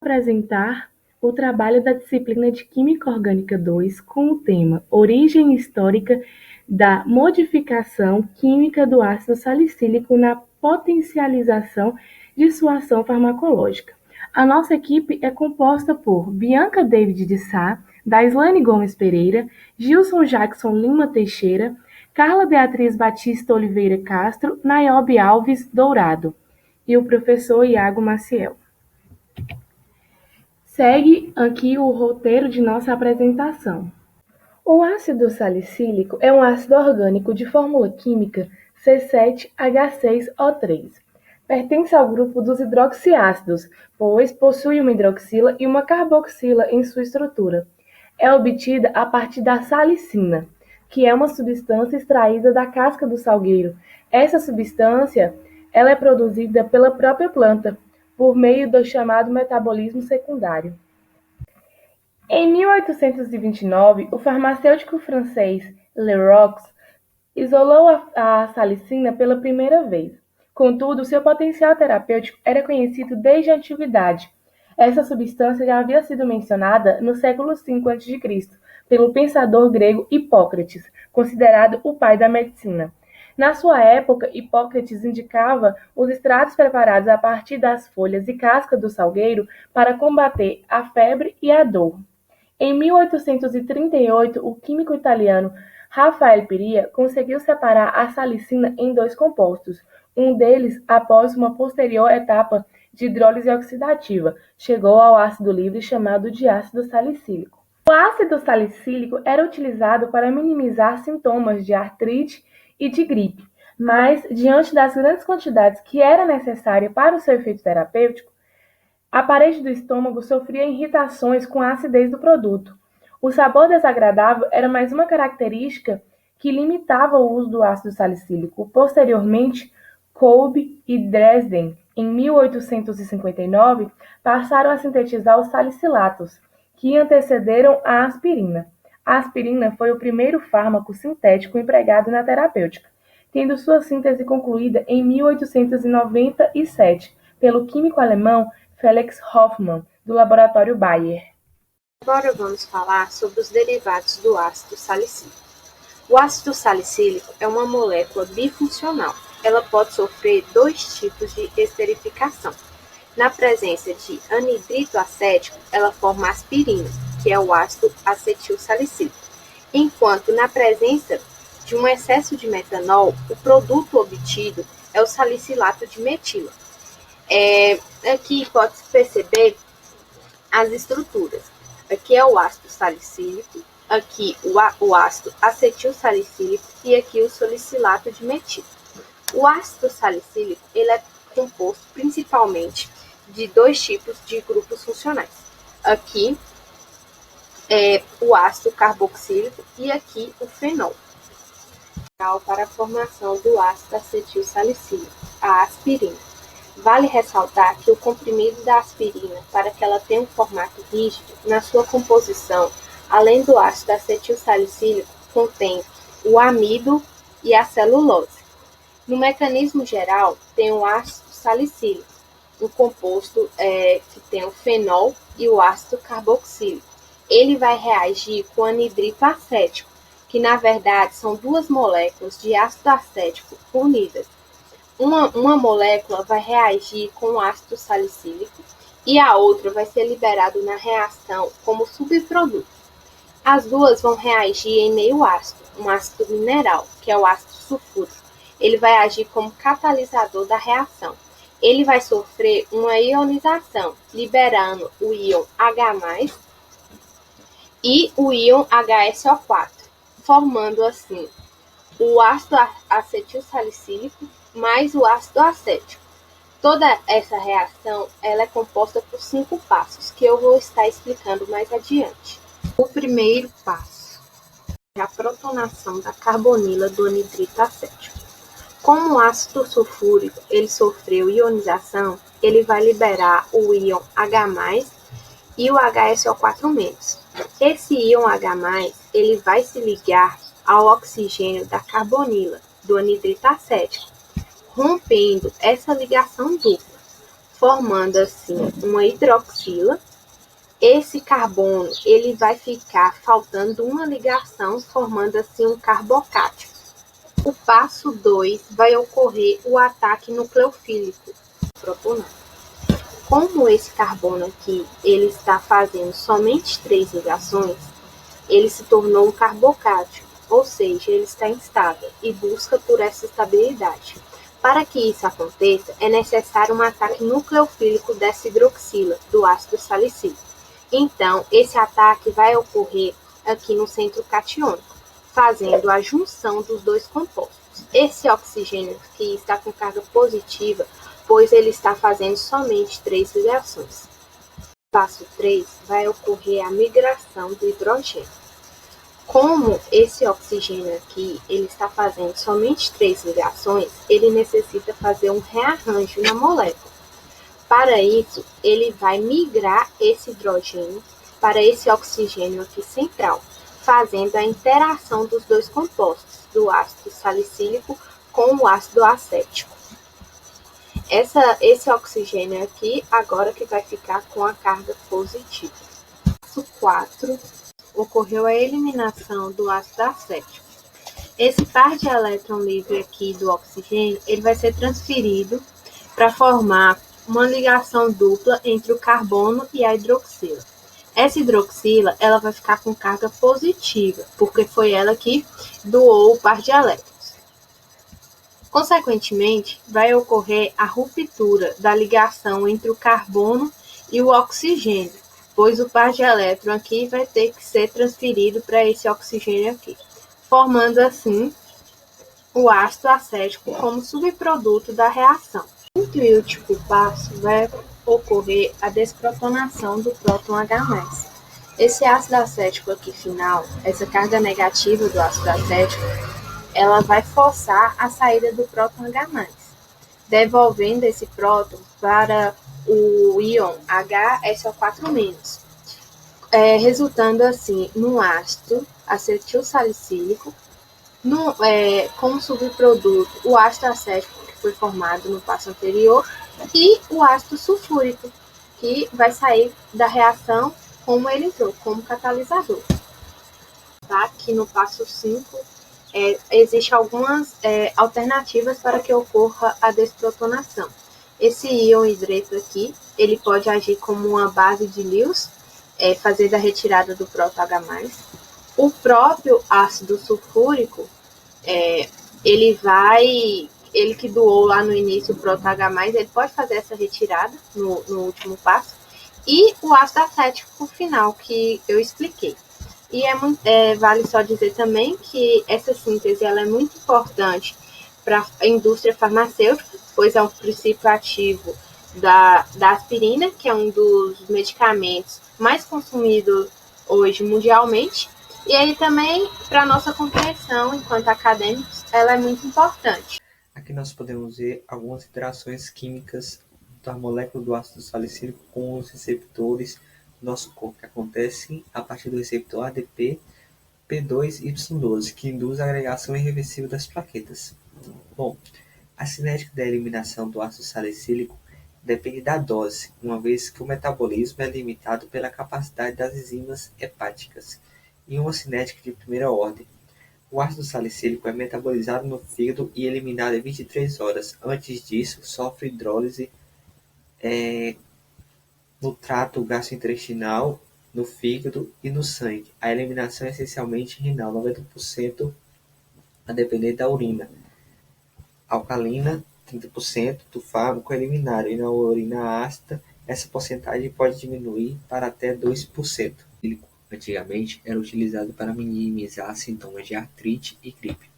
Apresentar o trabalho da disciplina de Química Orgânica 2 com o tema Origem Histórica da Modificação Química do ácido salicílico na potencialização de sua ação farmacológica. A nossa equipe é composta por Bianca David de Sá, Daislane Gomes Pereira, Gilson Jackson Lima Teixeira, Carla Beatriz Batista Oliveira Castro, Naiobe Alves Dourado e o professor Iago Maciel. Segue aqui o roteiro de nossa apresentação. O ácido salicílico é um ácido orgânico de fórmula química C7H6O3. Pertence ao grupo dos hidroxiácidos, pois possui uma hidroxila e uma carboxila em sua estrutura. É obtida a partir da salicina, que é uma substância extraída da casca do salgueiro. Essa substância ela é produzida pela própria planta, por meio do chamado metabolismo secundário. Em 1829, o farmacêutico francês Leroux isolou a salicina pela primeira vez. Contudo, seu potencial terapêutico era conhecido desde a antiguidade. Essa substância já havia sido mencionada no século V a.C., pelo pensador grego Hipócrates, considerado o pai da medicina. Na sua época, Hipócrates indicava os extratos preparados a partir das folhas e casca do salgueiro para combater a febre e a dor. Em 1838, o químico italiano Rafael Piria conseguiu separar a salicina em dois compostos, um deles após uma posterior etapa de hidrólise oxidativa, chegou ao ácido livre chamado de ácido salicílico. O ácido salicílico era utilizado para minimizar sintomas de artrite e de gripe, mas, diante das grandes quantidades que era necessária para o seu efeito terapêutico, a parede do estômago sofria irritações com a acidez do produto. O sabor desagradável era mais uma característica que limitava o uso do ácido salicílico. Posteriormente, Kolbe e Dresden, em 1859, passaram a sintetizar os salicilatos, que antecederam a aspirina. A aspirina foi o primeiro fármaco sintético empregado na terapêutica, tendo sua síntese concluída em 1897 pelo químico alemão Felix Hoffmann, do laboratório Bayer. Agora vamos falar sobre os derivados do ácido salicílico. O ácido salicílico é uma molécula bifuncional. Ela pode sofrer dois tipos de esterificação. Na presença de anidrito acético, ela forma aspirina, que é o ácido acetilsalicílico, enquanto na presença de um excesso de metanol, o produto obtido é o salicilato de metila. Aqui pode-se perceber as estruturas. Aqui é o ácido salicílico, aqui o ácido acetilsalicílico e aqui o salicilato de metila. O ácido salicílico ele é composto principalmente de dois tipos de grupos funcionais. Aqui é o ácido carboxílico e aqui o fenol. Para a formação do ácido acetilsalicílico, a aspirina. Vale ressaltar que o comprimido da aspirina, para que ela tenha um formato rígido, na sua composição, além do ácido acetilsalicílico, contém o amido e a celulose. No mecanismo geral, tem o ácido salicílico, um composto que tem o fenol e o ácido carboxílico. Ele vai reagir com anidrito acético, que na verdade são duas moléculas de ácido acético unidas. Uma molécula vai reagir com o ácido salicílico e a outra vai ser liberada na reação como subproduto. As duas vão reagir em meio ácido, um ácido mineral, que é o ácido sulfúrico. Ele vai agir como catalisador da reação. Ele vai sofrer uma ionização, liberando o íon H+, e o íon HSO4, formando assim o ácido acetilsalicílico mais o ácido acético. Toda essa reação ela é composta por 5 passos, que eu vou estar explicando mais adiante. O primeiro passo é a protonação da carbonila do anidrito acético. Como o ácido sulfúrico ele sofreu ionização, ele vai liberar o íon H+, e o HSO4-. Esse íon H+, ele vai se ligar ao oxigênio da carbonila, do anidrito acético, rompendo essa ligação dupla, formando assim uma hidroxila. Esse carbono ele vai ficar faltando uma ligação, formando assim um carbocátion. O passo 2 vai ocorrer o ataque nucleofílico protonado. Como esse carbono aqui ele está fazendo somente 3 ligações, ele se tornou um carbocátion, ou seja, ele está instável e busca por essa estabilidade. Para que isso aconteça, é necessário um ataque nucleofílico dessa hidroxila, do ácido salicílico. Então, esse ataque vai ocorrer aqui no centro catiônico, fazendo a junção dos dois compostos. Esse oxigênio aqui está com carga positiva, pois ele está fazendo somente 3 ligações. No passo 3, vai ocorrer a migração do hidrogênio. Como esse oxigênio aqui ele está fazendo somente 3 ligações, ele necessita fazer um rearranjo na molécula. Para isso, ele vai migrar esse hidrogênio para esse oxigênio aqui central, fazendo a interação dos dois compostos, do ácido salicílico com o ácido acético. Esse oxigênio aqui, agora que vai ficar com a carga positiva. Passo 4, ocorreu a eliminação do ácido acético. Esse par de elétron livre aqui do oxigênio, ele vai ser transferido para formar uma ligação dupla entre o carbono e a hidroxila. Essa hidroxila ela vai ficar com carga positiva, porque foi ela que doou o par de elétrons. Consequentemente, vai ocorrer a ruptura da ligação entre o carbono e o oxigênio, pois o par de elétron aqui vai ter que ser transferido para esse oxigênio aqui, formando assim o ácido acético como subproduto da reação. No quinto e último passo vai ocorrer a desprotonação do próton H+. Esse ácido acético aqui final, essa carga negativa do ácido acético, ela vai forçar a saída do próton H+, devolvendo esse próton para o íon HSO4-, resultando assim no ácido acetilsalicílico, como subproduto o ácido acético que foi formado no passo anterior e o ácido sulfúrico, que vai sair da reação como ele entrou, como catalisador. Tá? Aqui no passo 5, existem algumas alternativas para que ocorra a desprotonação. Esse íon hidreto aqui, ele pode agir como uma base de Lewis, fazer a retirada do próton H+. O próprio ácido sulfúrico, ele que doou lá no início o próton H+, ele pode fazer essa retirada no último passo. E o ácido acético final, que eu expliquei. E vale só dizer também que essa síntese ela é muito importante para a indústria farmacêutica, pois é um princípio ativo da aspirina, que é um dos medicamentos mais consumidos hoje mundialmente. E aí também, para a nossa compreensão enquanto acadêmicos, ela é muito importante. Aqui nós podemos ver algumas interações químicas da molécula do ácido salicílico com os receptores do nosso corpo, que acontecem a partir do receptor ADP P2Y12, que induz a agregação irreversível das plaquetas. Bom, a cinética da eliminação do ácido salicílico depende da dose, uma vez que o metabolismo é limitado pela capacidade das enzimas hepáticas, e uma cinética de primeira ordem. O ácido salicílico é metabolizado no fígado e eliminado em 23 horas. Antes disso, sofre hidrólise no trato gastrointestinal, no fígado e no sangue. A eliminação é essencialmente renal, 90% a depender da urina. Alcalina, 30% do fármaco é eliminado, e na urina ácida, essa porcentagem pode diminuir para até 2%. Antigamente era utilizado para minimizar sintomas de artrite e gripe,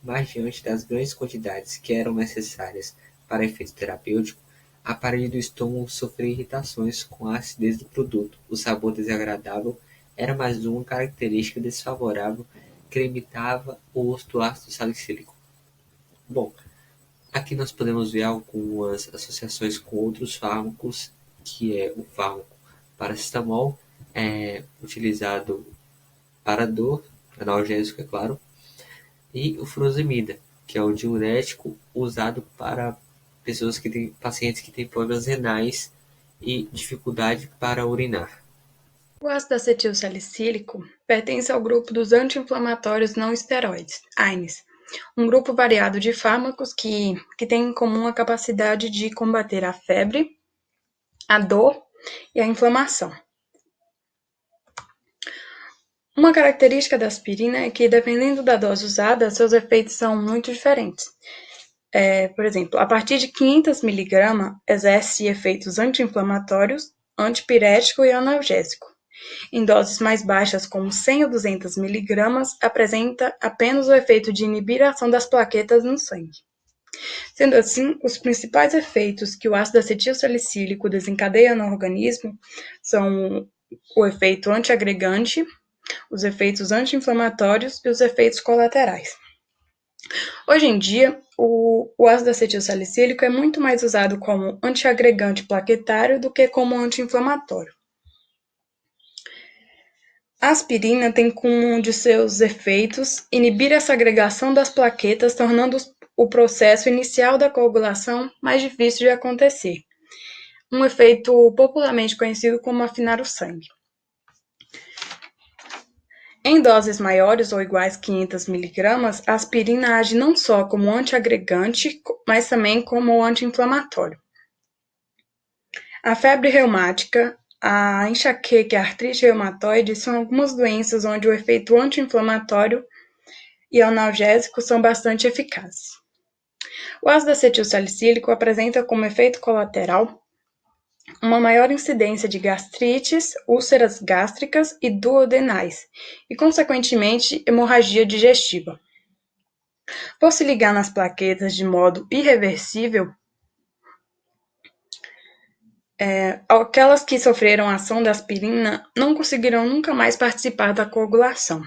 mas diante das grandes quantidades que eram necessárias para efeito terapêutico, a parede do estômago sofria irritações com a acidez do produto. O sabor desagradável era mais uma característica desfavorável que limitava o uso do ácido salicílico. Bom, aqui nós podemos ver algumas associações com outros fármacos, que é o fármaco paracetamol, utilizado para dor, analgésico, é claro, e o furosemida, que é o diurético usado para pacientes que têm problemas renais e dificuldade para urinar. O ácido acetil salicílico pertence ao grupo dos anti-inflamatórios não esteroides, AINES, um grupo variado de fármacos que tem em comum a capacidade de combater a febre, a dor e a inflamação. Uma característica da aspirina é que, dependendo da dose usada, seus efeitos são muito diferentes. Por exemplo, a partir de 500 mg, exerce efeitos anti-inflamatórios, antipirético e analgésico. Em doses mais baixas, como 100 ou 200 mg, apresenta apenas o efeito de inibir a ação das plaquetas no sangue. Sendo assim, os principais efeitos que o ácido acetilsalicílico desencadeia no organismo são o efeito antiagregante, os efeitos anti-inflamatórios e os efeitos colaterais. Hoje em dia, o ácido acetilsalicílico é muito mais usado como antiagregante plaquetário do que como anti-inflamatório. A aspirina tem como um de seus efeitos inibir essa agregação das plaquetas, tornando o processo inicial da coagulação mais difícil de acontecer. Um efeito popularmente conhecido como afinar o sangue. Em doses maiores ou iguais a 500 mg, a aspirina age não só como antiagregante, mas também como anti-inflamatório. A febre reumática, a enxaqueca e a artrite reumatoide são algumas doenças onde o efeito anti-inflamatório e analgésico são bastante eficazes. O ácido acetilsalicílico apresenta como efeito colateral uma maior incidência de gastrites, úlceras gástricas e duodenais, e, consequentemente, hemorragia digestiva. Por se ligar nas plaquetas de modo irreversível, aquelas que sofreram a ação da aspirina não conseguirão nunca mais participar da coagulação.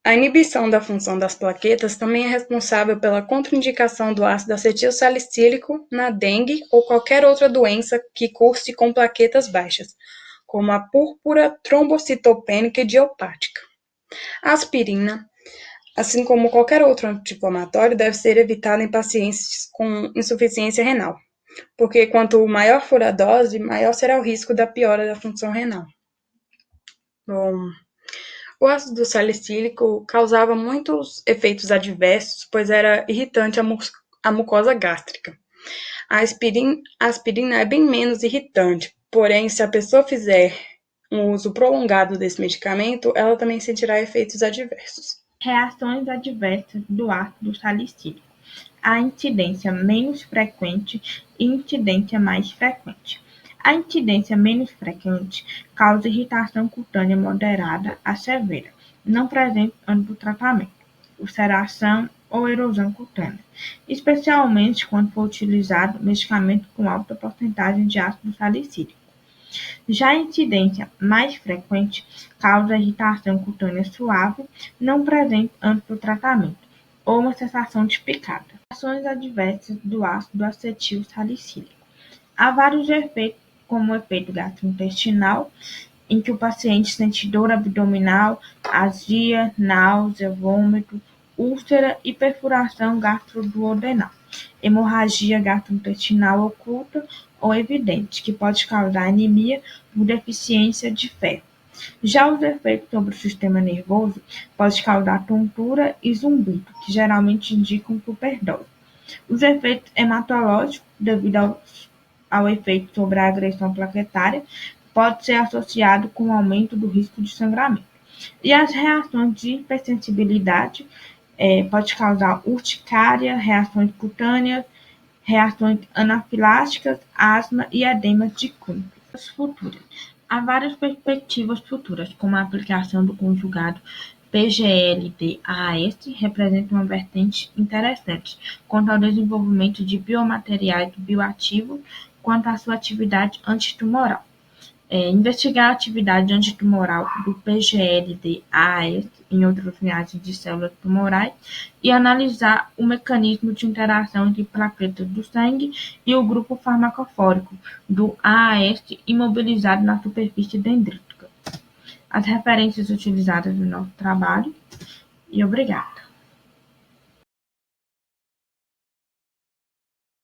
A inibição da função das plaquetas também é responsável pela contraindicação do ácido acetilsalicílico na dengue ou qualquer outra doença que curse com plaquetas baixas, como a púrpura trombocitopênica idiopática. A aspirina, assim como qualquer outro anti-inflamatório, deve ser evitada em pacientes com insuficiência renal, porque quanto maior for a dose, maior será o risco da piora da função renal. Bom, o ácido salicílico causava muitos efeitos adversos, pois era irritante à mucosa gástrica. A aspirina é bem menos irritante, porém, se a pessoa fizer um uso prolongado desse medicamento, ela também sentirá efeitos adversos. Reações adversas do ácido salicílico. A incidência menos frequente e incidência mais frequente. A incidência menos frequente causa irritação cutânea moderada a severa, não presente antes do tratamento, ulceração ou erosão cutânea, especialmente quando for utilizado medicamento com alta porcentagem de ácido salicílico. Já a incidência mais frequente causa irritação cutânea suave, não presente antes do tratamento, ou uma sensação de picada. Ações adversas do ácido acetil salicílico. Há vários efeitos, como o efeito gastrointestinal, em que o paciente sente dor abdominal, azia, náusea, vômito, úlcera e perfuração gastroduodenal, hemorragia gastrointestinal oculta ou evidente, que pode causar anemia por deficiência de ferro. Já os efeitos sobre o sistema nervoso podem causar tontura e zumbido, que geralmente indicam superdose. Os efeitos hematológicos, devido ao efeito sobre a agressão plaquetária, pode ser associado com o aumento do risco de sangramento. E as reações de hipersensibilidade pode causar urticária, reações cutâneas, reações anafiláticas, asma e edema de Creutzfeldt. Futuras. Há várias perspectivas futuras, como a aplicação do conjugado PGLD-AAS representa uma vertente interessante quanto ao desenvolvimento de biomateriais bioativos quanto à sua atividade antitumoral. Investigar a atividade antitumoral do PGLD-AAS em outras linhagens de células tumorais e analisar o mecanismo de interação entre plaquetas do sangue e o grupo farmacofórico do AAS imobilizado na superfície dendrítica. As referências utilizadas no nosso trabalho, e obrigada.